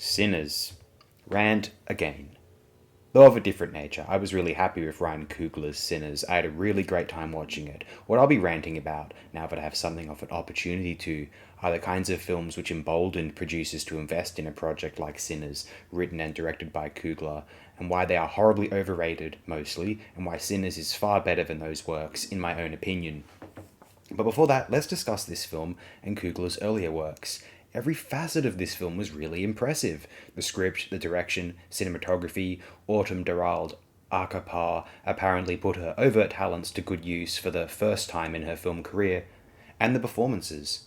Sinners. Rant again. Though of a different nature, I was really happy with Ryan Coogler's Sinners. I had a really great time watching it. What I'll be ranting about, now that I have something of an opportunity to, are the kinds of films which emboldened producers to invest in a project like Sinners, written and directed by Coogler, and why they are horribly overrated, mostly, and why Sinners is far better than those works, in my own opinion. But before that, let's discuss this film and Coogler's earlier works. Every facet of this film was really impressive. The script, the direction, cinematography, Autumn Darald Akapar apparently put her overt talents to good use for the first time in her film career, and the performances.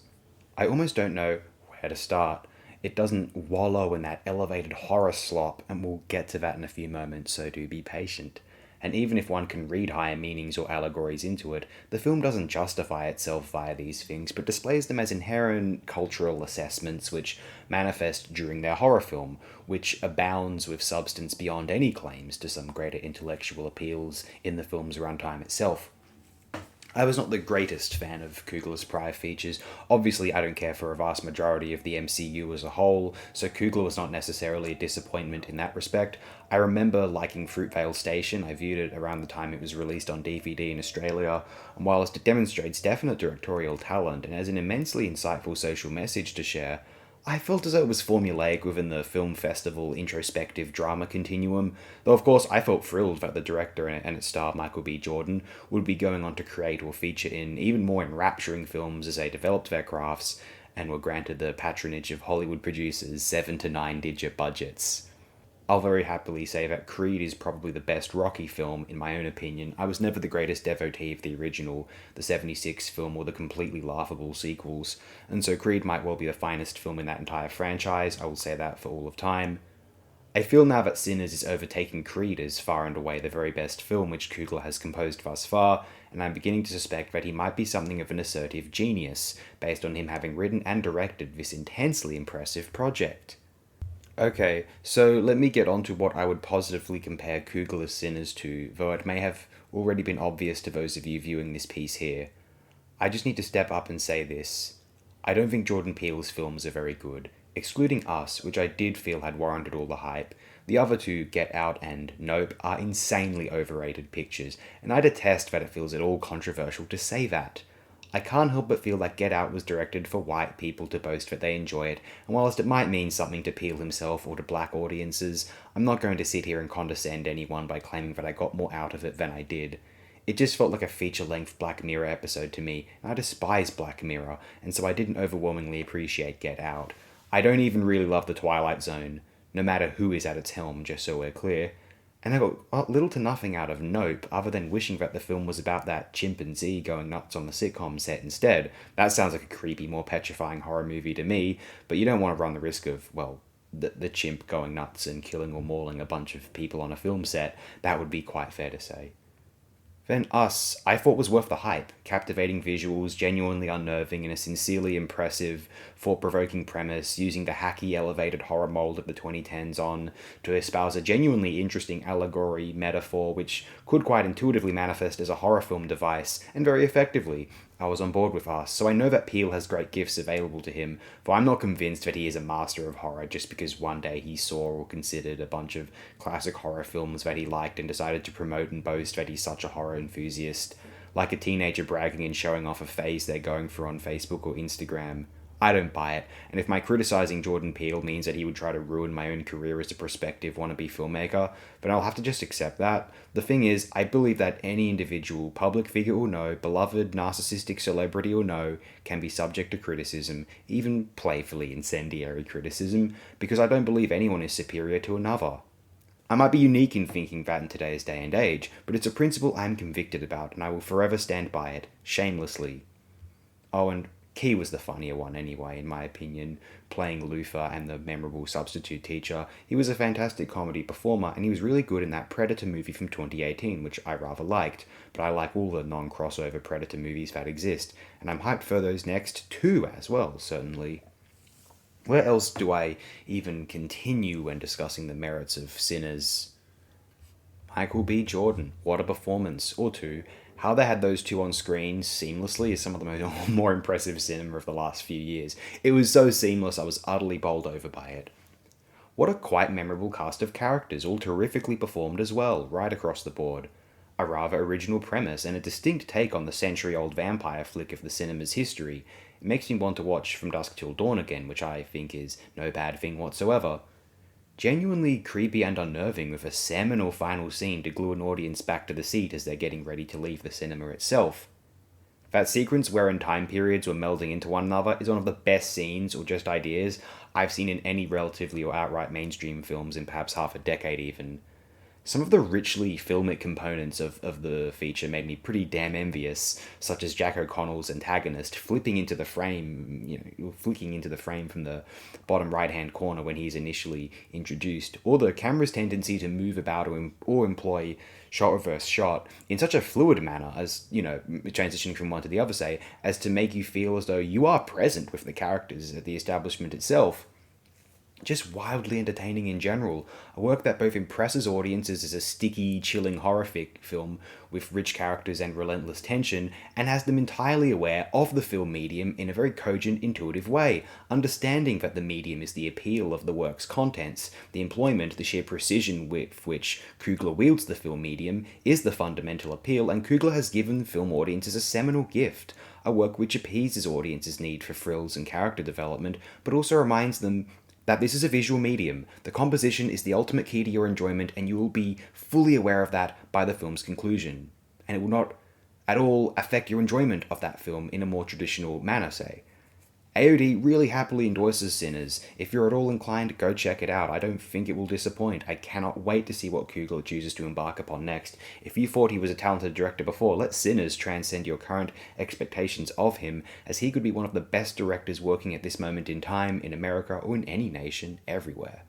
I almost don't know where to start. It doesn't wallow in that elevated horror slop, and we'll get to that in a few moments, so do be patient. And even if one can read higher meanings or allegories into it, the film doesn't justify itself via these things, but displays them as inherent cultural assessments which manifest during their horror film, which abounds with substance beyond any claims to some greater intellectual appeals in the film's runtime itself. I was not the greatest fan of Coogler's prior features. Obviously, I don't care for a vast majority of the MCU as a whole, so Coogler was not necessarily a disappointment in that respect. I remember liking Fruitvale Station. I viewed it around the time it was released on DVD in Australia, and whilst it demonstrates definite directorial talent and has an immensely insightful social message to share, I felt as though it was formulaic within the film festival introspective drama continuum, though of course I felt thrilled that the director and its star Michael B. Jordan would be going on to create or feature in even more enrapturing films as they developed their crafts and were granted the patronage of Hollywood producers' 7 to 9 digit budgets. I'll very happily say that Creed is probably the best Rocky film, in my own opinion. I was never the greatest devotee of the original, the 76 film, or the completely laughable sequels, and so Creed might well be the finest film in that entire franchise. I will say that for all of time. I feel now that Sinners is overtaking Creed as far and away the very best film which Coogler has composed thus far, and I'm beginning to suspect that he might be something of an assertive genius, based on him having written and directed this intensely impressive project. Okay, so let me get on to what I would positively compare Coogler's Sinners to, though it may have already been obvious to those of you viewing this piece here. I just need to step up and say this. I don't think Jordan Peele's films are very good. Excluding Us, which I did feel had warranted all the hype, the other two, Get Out and Nope, are insanely overrated pictures, and I detest that it feels at all controversial to say that. I can't help but feel like Get Out was directed for white people to boast that they enjoy it, and whilst it might mean something to Peele himself or to black audiences, I'm not going to sit here and condescend anyone by claiming that I got more out of it than I did. It just felt like a feature-length Black Mirror episode to me, and I despise Black Mirror, and so I didn't overwhelmingly appreciate Get Out. I don't even really love The Twilight Zone, no matter who is at its helm, just so we're clear. And I got little to nothing out of Nope, other than wishing that the film was about that chimpanzee going nuts on the sitcom set instead. That sounds like a creepy, more petrifying horror movie to me, but you don't want to run the risk of, well, the chimp going nuts and killing or mauling a bunch of people on a film set. That would be quite fair to say. Then Us, I thought was worth the hype. Captivating visuals, genuinely unnerving, and a sincerely impressive, thought-provoking premise, using the hacky, elevated horror mold of the 2010s on to espouse a genuinely interesting allegory, metaphor, which could quite intuitively manifest as a horror film device, and very effectively. I was on board with Us, so I know that Peele has great gifts available to him, for I'm not convinced that he is a master of horror just because one day he saw or considered a bunch of classic horror films that he liked and decided to promote and boast that he's such a horror enthusiast, like a teenager bragging and showing off a phase they're going through on Facebook or Instagram. I don't buy it, and if my criticizing Jordan Peele means that he would try to ruin my own career as a prospective wannabe filmmaker, then I'll have to just accept that. The thing is, I believe that any individual, public figure or no, beloved, narcissistic celebrity or no, can be subject to criticism, even playfully incendiary criticism, because I don't believe anyone is superior to another. I might be unique in thinking that in today's day and age, but it's a principle I'm convicted about, and I will forever stand by it, shamelessly. Oh, and Key was the funnier one anyway, in my opinion, playing Luther and the memorable substitute teacher. He was a fantastic comedy performer, and he was really good in that Predator movie from 2018, which I rather liked, but I like all the non-crossover Predator movies that exist, and I'm hyped for those next two as well, certainly. Where else do I even continue when discussing the merits of Sinners? Michael B. Jordan, what a performance, or two. How they had those two on screen seamlessly is some of the more impressive cinema of the last few years. It was so seamless, I was utterly bowled over by it. What a quite memorable cast of characters, all terrifically performed as well, right across the board. A rather original premise and a distinct take on the century old vampire flick of the cinema's history. It makes me want to watch From Dusk Till Dawn again, which I think is no bad thing whatsoever. Genuinely creepy and unnerving, with a seminal final scene to glue an audience back to the seat as they're getting ready to leave the cinema itself. That sequence wherein time periods were melding into one another is one of the best scenes, or just ideas, I've seen in any relatively or outright mainstream films in perhaps half a decade even. Some of the richly filmic components of the feature made me pretty damn envious, such as Jack O'Connell's antagonist flipping into the frame, flicking into the frame from the bottom right hand corner when he's initially introduced, or the camera's tendency to move about or employ shot reverse shot in such a fluid manner as, transitioning from one to the other, say, as to make you feel as though you are present with the characters at the establishment itself. Just wildly entertaining in general. A work that both impresses audiences as a sticky, chilling horror film with rich characters and relentless tension, and has them entirely aware of the film medium in a very cogent, intuitive way, understanding that the medium is the appeal of the work's contents, the employment, the sheer precision with which Coogler wields the film medium is the fundamental appeal, and Coogler has given film audiences a seminal gift, a work which appeases audiences' need for thrills and character development, but also reminds them that this is a visual medium. The composition is the ultimate key to your enjoyment, and you will be fully aware of that by the film's conclusion. And it will not at all affect your enjoyment of that film in a more traditional manner, say. AOD really happily endorses Sinners. If you're at all inclined, go check it out. I don't think it will disappoint. I cannot wait to see what Coogler chooses to embark upon next. If you thought he was a talented director before, let Sinners transcend your current expectations of him, as he could be one of the best directors working at this moment in time in America or in any nation everywhere.